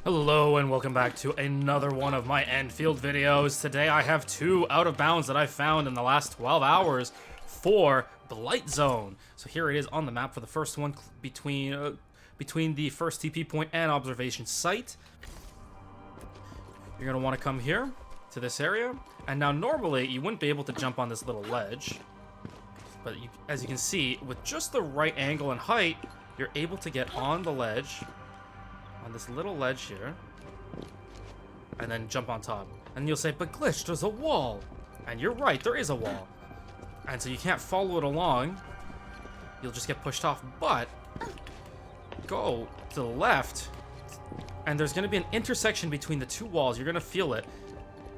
Hello and welcome back to another one of my Endfield videos. Today I have two out of bounds that I found in the last 12 hours for Blight Zone. So here it is on the map for the first one between the first TP point and observation site. You're going to want to come here to this area. And now normally you wouldn't be able to jump on this little ledge. But as you can see, with just the right angle and height, you're able to get on the ledge. On this little ledge here, and then jump on top. And you'll say, but Glitch, there's a wall. And you're right, there is a wall. And so you can't follow it along. You'll just get pushed off. But go to the left, and there's going to be an intersection between the two walls. You're going to feel it.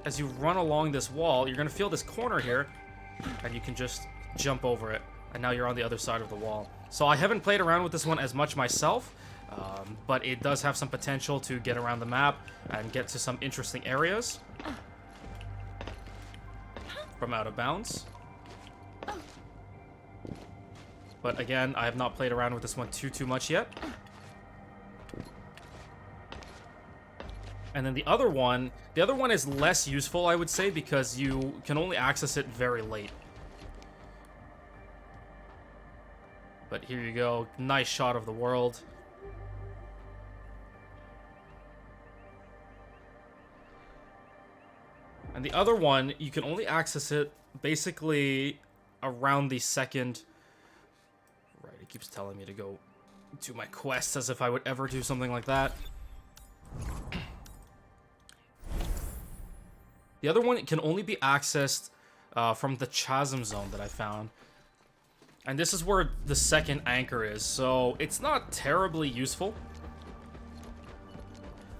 As you run along this wall, you're going to feel this corner here, and you can just jump over it. And now you're on the other side of the wall. So I haven't played around with this one as much myself. But it does have some potential to get around the map and get to some interesting areas from out of bounds. But again, I have not played around with this one too much yet. And then the other one is less useful, I would say, because you can only access it very late. But here you go, nice shot of the world. And the other one, you can only access it basically around the second... Right, it keeps telling me to go do my quests as if I would ever do something like that. The other one can only be accessed from the Chasm Zone that I found. And this is where the second anchor is, so it's not terribly useful.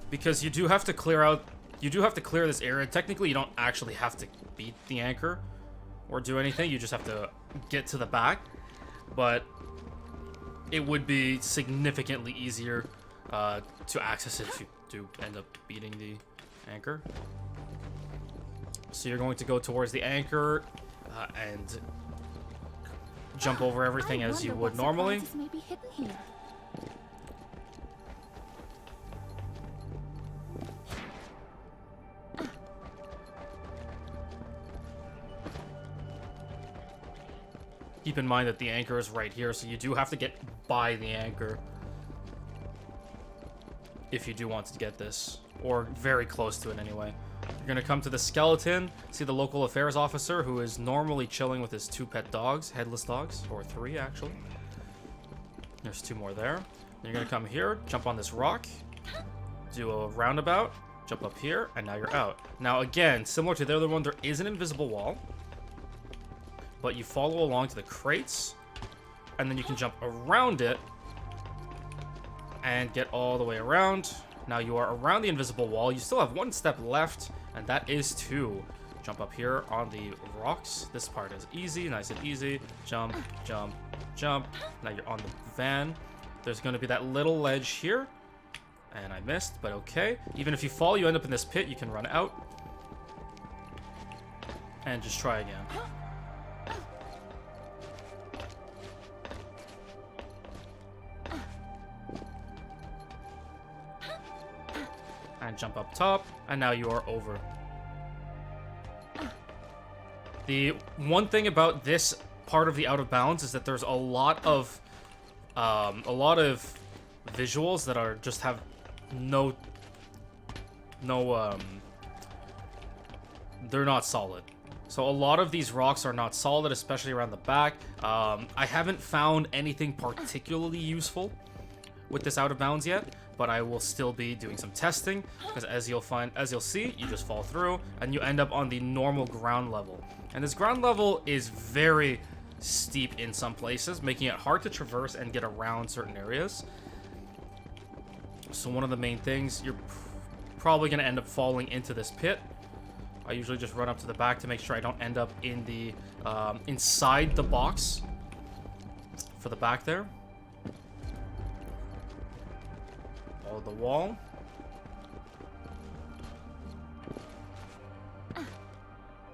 Because you do have to clear out... You do have to clear this area. Technically, you don't actually have to beat the anchor or do anything. You just have to get to the back. But it would be significantly easier to access it if you do end up beating the anchor. So you're going to go towards the anchor and jump over everything as you would normally. Keep in mind that the anchor is right here, so you do have to get by the anchor if you do want to get this, or very close to it anyway. You're going to come to the skeleton, see the local affairs officer, who is normally chilling with his two pet dogs, headless dogs, or three actually. There's two more there. Then you're going to come here, jump on this rock, do a roundabout, jump up here, and now you're out. Now again, similar to the other one, there is an invisible wall. But you follow along to the crates, and then you can jump around it and get all the way around. Now you are around the invisible wall. You still have one step left, and that is to jump up here on the rocks. This part is easy, nice and easy. Jump, jump, jump. Now you're on the van. There's going to be that little ledge here, and I missed, but okay. Even if you fall, you end up in this pit. You can run out and just try again. And jump up top, and now you are over. The one thing about this part of the out of bounds is that there's a lot of visuals that are just have they're not solid. So a lot of these rocks are not solid, especially around the back. I haven't found anything particularly useful with this out of bounds yet, but I will still be doing some testing, because as you'll see, you just fall through and you end up on the normal ground level. And this ground level is very steep in some places, making it hard to traverse and get around certain areas. So one of the main things, you're probably going to end up falling into this pit. I usually just run up to the back to make sure I don't end up in the inside the box for the back there. Follow the wall.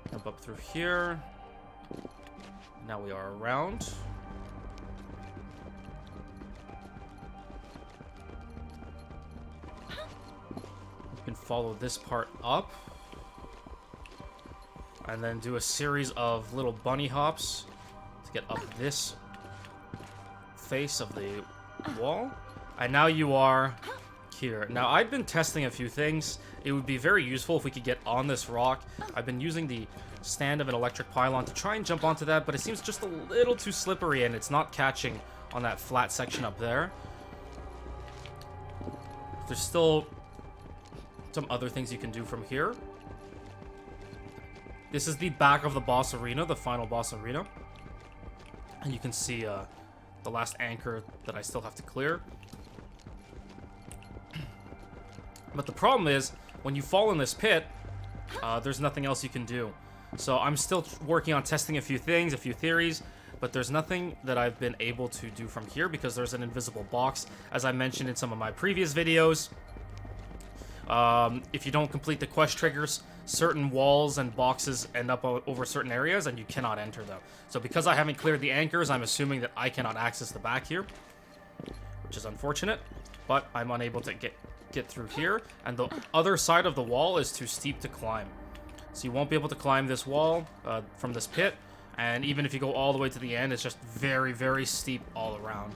Jump up through here. Now we are around. follow this part up. And then do a series of little bunny hops to get up this face of the wall. And now you are here. Now, I've been testing a few things. It would be very useful if we could get on this rock. I've been using the stand of an electric pylon to try and jump onto that, but it seems just a little too slippery, and it's not catching on that flat section up there. There's still some other things you can do from here. This is the back of the boss arena, the final boss arena. And you can see the last anchor that I still have to clear. But the problem is, when you fall in this pit, there's nothing else you can do. So I'm still working on testing a few things, a few theories, but there's nothing that I've been able to do from here because there's an invisible box, as I mentioned in some of my previous videos. If you don't complete the quest triggers, certain walls and boxes end up over certain areas and you cannot enter them. So because I haven't cleared the anchors, I'm assuming that I cannot access the back here, which is unfortunate, but I'm unable to get through here, and the other side of the wall is too steep to climb. So you won't be able to climb this wall from this pit, and even if you go all the way to the end, it's just very, very steep all around.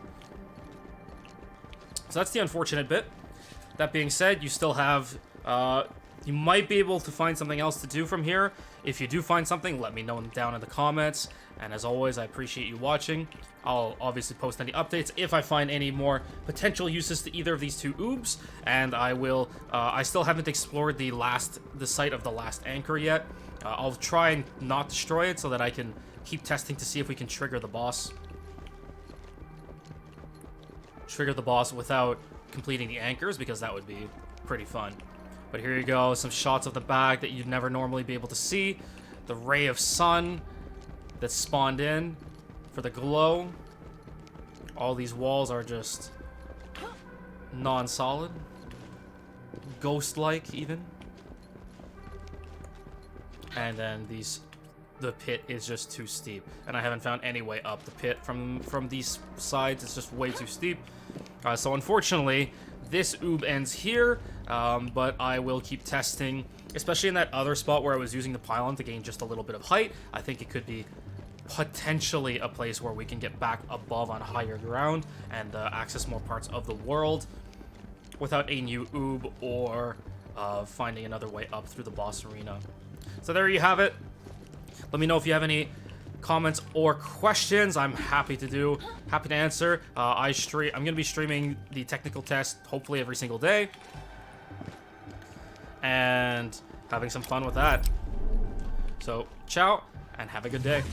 So that's the unfortunate bit. That being said, you still have, you might be able to find something else to do from here. If you do find something, let me know down in the comments. And as always, I appreciate you watching. I'll obviously post any updates if I find any more potential uses to either of these two oobs. And I will, I still haven't explored the site of the last anchor yet. I'll try and not destroy it so that I can keep testing to see if we can trigger the boss. Trigger the boss without completing the anchors, because that would be pretty fun. But here you go, some shots of the back that you'd never normally be able to see. The ray of sun that spawned in for the glow. All these walls are just non-solid, ghost-like even. And then the pit is just too steep, and I haven't found any way up the pit from these sides. It's just way too steep. So unfortunately, this oob ends here, but I will keep testing, especially in that other spot where I was using the pylon to gain just a little bit of height. I think it could be potentially a place where we can get back above on higher ground and access more parts of the world without a new oob or finding another way up through the boss arena. So there you have it. Let me know if you have any comments or questions. I'm happy to answer. I'm gonna be streaming the technical test hopefully every single day and having some fun with that. So ciao and have a good day.